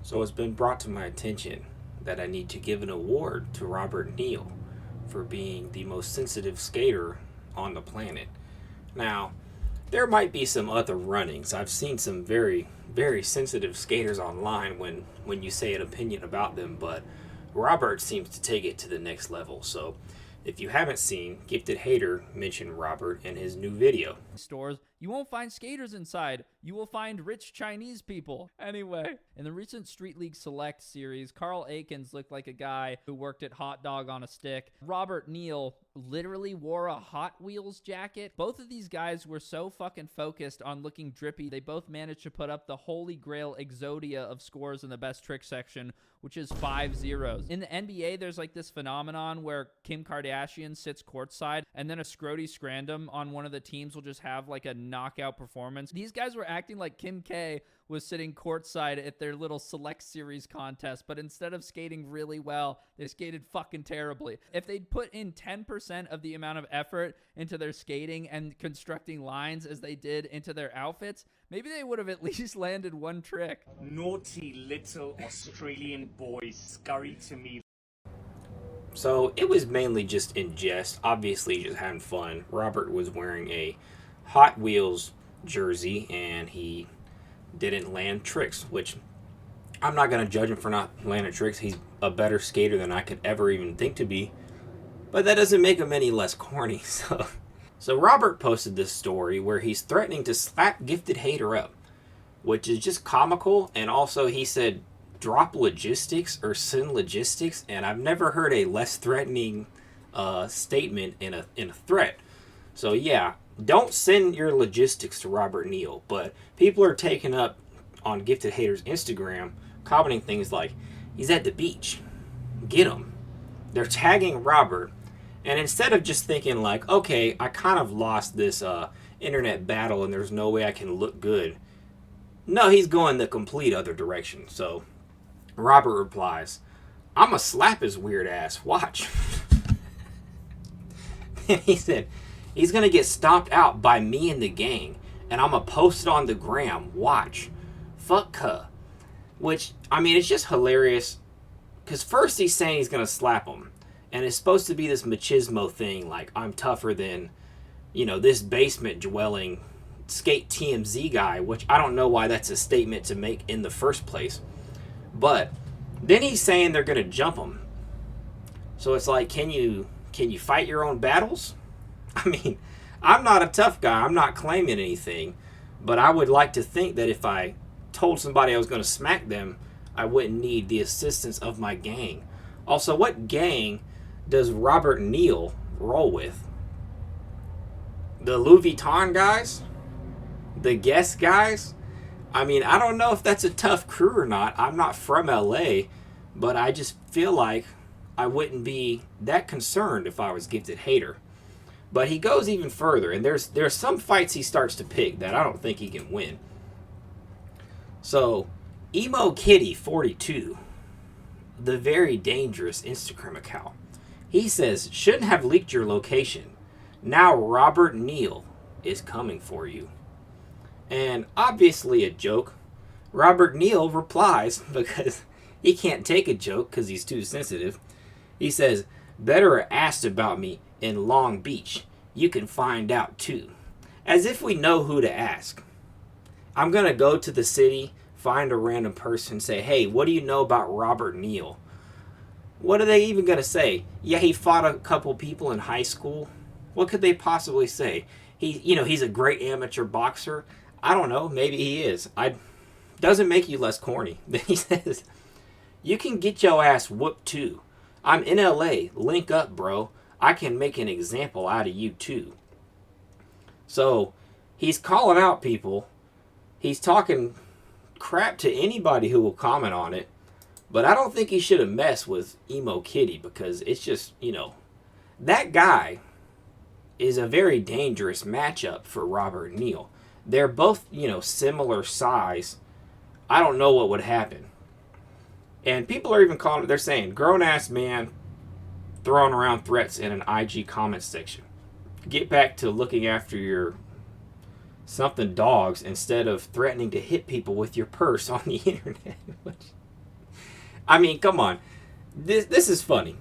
So it's been brought to my attention that I need to give an award to Robert Neal for being the most sensitive skater on the planet. Now, there might be some other runnings. I've seen some very, very sensitive skaters online when you say an opinion about them, but Robert seems to take it to the next level. So if you haven't seen, Gifted Hater mentioned Robert in his new video. Stores, you won't find skaters inside. You will find rich Chinese people. Anyway, in the recent Street League Select series, Carl Akins looked like a guy who worked at Hot Dog on a Stick. Robert Neal literally wore a Hot Wheels jacket. Both of these guys were so fucking focused on looking drippy, they both managed to put up the holy grail exodia of scores in the best trick section, which is 5 zeros. In the NBA, there's like this phenomenon where Kim Kardashian sits courtside and then a Scrody Scrandom on one of the teams will just have like a knockout performance. These guys were acting like Kim K was sitting courtside at their little select series contest, but instead of skating really well, they skated fucking terribly. If they'd put in 10% of the amount of effort into their skating and constructing lines as they did into their outfits, maybe they would have at least landed one trick. Naughty little Australian boys scurry to me. So it was mainly just in jest, obviously just having fun. Robert was wearing a Hot Wheels jersey and he didn't land tricks, which I'm not going to judge him for not landing tricks. He's a better skater than I could ever even think to be. But that doesn't make him any less corny. So Robert posted this story where he's threatening to slap Gifted Hater up, which is just comical. And also he said, drop logistics or send logistics. And I've never heard a less threatening statement in a threat. So yeah, don't send your logistics to Robert Neal. But people are taking up on Gifted Hater's Instagram, commenting things like, he's at the beach, get him. They're tagging Robert. And instead of just thinking like, okay, I kind of lost this internet battle and there's no way I can look good. No, he's going the complete other direction. So Robert replies, I'ma slap his weird ass, watch. And he said, he's going to get stomped out by me and the gang. And I'm going to post it on the gram, watch. Fuck her. Which, I mean, it's just hilarious. Because first he's saying he's going to slap him. And it's supposed to be this machismo thing, like I'm tougher than, you know, this basement dwelling skate TMZ guy, which I don't know why that's a statement to make in the first place. But then he's saying they're going to jump him. So it's like, can you fight your own battles? I mean, I'm not a tough guy. I'm not claiming anything. But I would like to think that if I told somebody I was going to smack them, I wouldn't need the assistance of my gang. Also, what gang does Robert Neal roll with? The Louis Vuitton guys? The Guess guys? I mean, I don't know if that's a tough crew or not. I'm not from LA, but I just feel like I wouldn't be that concerned if I was Gifted Hater. But he goes even further, and there's some fights he starts to pick that I don't think he can win. So, Emo Kitty 42, the very dangerous Instagram account, he says, shouldn't have leaked your location. Now Robert Neal is coming for you. And obviously a joke. Robert Neal replies, because he can't take a joke because he's too sensitive. He says, better asked about me in Long Beach. You can find out too. As if we know who to ask. I'm going to go to the city, find a random person, say, hey, what do you know about Robert Neal? What are they even going to say? Yeah, he fought a couple people in high school. What could they possibly say? He's a great amateur boxer. I don't know. Maybe he is. Doesn't make you less corny. Then he says, you can get your ass whooped too. I'm in LA. Link up, bro. I can make an example out of you too. So he's calling out people. He's talking crap to anybody who will comment on it. But I don't think he should have messed with Emo Kitty because it's just, that guy is a very dangerous matchup for Robert Neal. They're both, similar size. I don't know what would happen. And people are even calling it, they're saying, grown-ass man throwing around threats in an IG comment section. Get back to looking after your something dogs instead of threatening to hit people with your purse on the internet. I mean, come on. This is funny.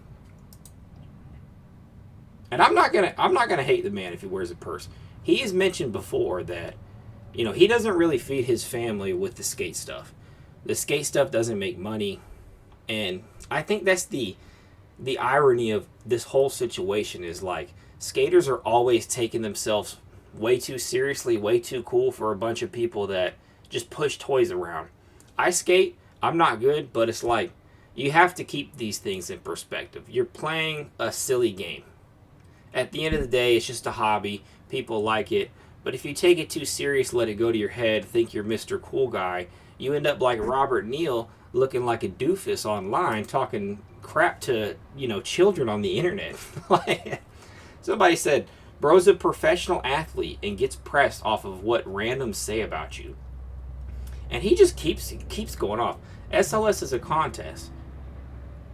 And I'm not gonna hate the man if he wears a purse. He has mentioned before that, he doesn't really feed his family with the skate stuff. The skate stuff doesn't make money, and I think that's the irony of this whole situation is like skaters are always taking themselves way too seriously, way too cool for a bunch of people that just push toys around. I skate, I'm not good, but it's like you have to keep these things in perspective. You're playing a silly game. At the end of the day, it's just a hobby. People like it. But if you take it too serious, let it go to your head, think you're Mr. Cool Guy, you end up like Robert Neal looking like a doofus online, talking crap to, children on the internet. Like, somebody said, bro's a professional athlete and gets pressed off of what randoms say about you. And he just keeps going off. SLS is a contest.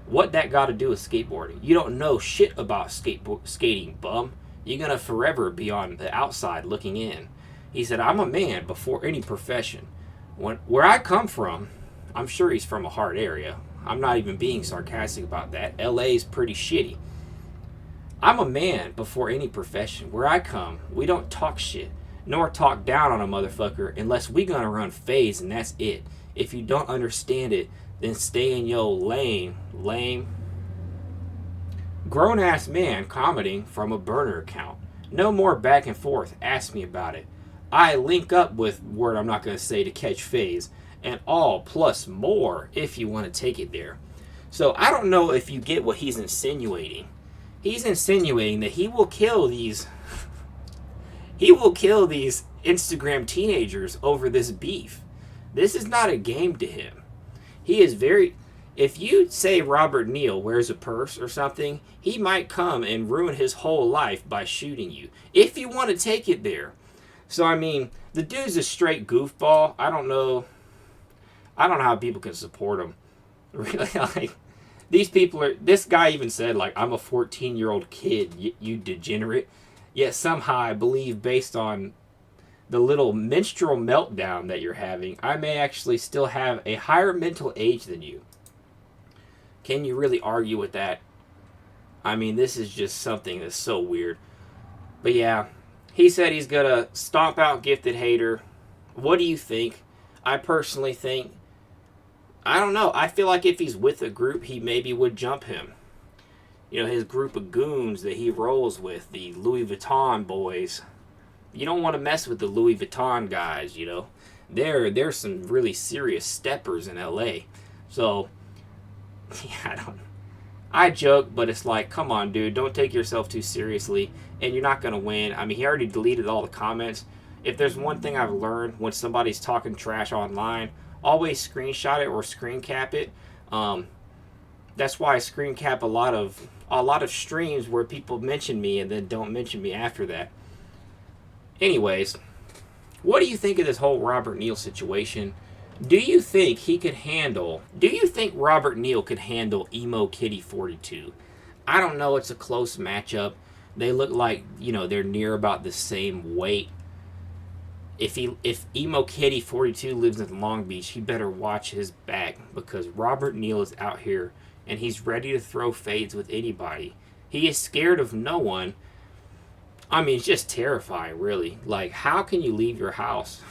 What that got to do with skateboarding? You don't know shit about skating, bum. You're going to forever be on the outside looking in. He said, I'm a man before any profession. Where I come from, I'm sure he's from a hard area. I'm not even being sarcastic about that. LA's pretty shitty. I'm a man before any profession. Where I come, we don't talk shit, nor talk down on a motherfucker unless we gonna run phase, and that's it. If you don't understand it, then stay in your lane, lame. Grown-ass man commenting from a burner account. No more back and forth. Ask me about it. I link up with word I'm not going to say to catch phase. And all plus more if you want to take it there. So I don't know if you get what he's insinuating. He's insinuating that he will kill these Instagram teenagers over this beef. This is not a game to him. He is very... If you say Robert Neal wears a purse or something, he might come and ruin his whole life by shooting you. If you want to take it there. So, I mean, the dude's a straight goofball. I don't know how people can support him. Really, like, these people are... This guy even said, like, I'm a 14-year-old kid, you degenerate. Yet somehow I believe, based on the little menstrual meltdown that you're having, I may actually still have a higher mental age than you. Can you really argue with that? I mean, this is just something that's so weird. But yeah, he said he's going to stomp out Gifted Hater. What do you think? I personally think, I don't know. I feel like if he's with a group, he maybe would jump him. His group of goons that he rolls with, the Louis Vuitton boys. You don't want to mess with the Louis Vuitton guys, There's some really serious steppers in LA. So... Yeah, I joke, but it's like, come on, dude, don't take yourself too seriously, and you're not going to win. I mean, he already deleted all the comments. If there's one thing I've learned when somebody's talking trash online, always screenshot it or screen cap it. That's why I screen cap a lot of streams where people mention me and then don't mention me after that. Anyways, what do you think of this whole Robert Neal situation? Do you think Robert Neal could handle Emo Kitty 42? I don't know. It's a close matchup. They look like, they're near about the same weight. If Emo Kitty 42 lives in Long Beach, he better watch his back, because Robert Neal is out here and he's ready to throw fades with anybody. He is scared of no one. I mean, it's just terrifying, really. Like, how can you leave your house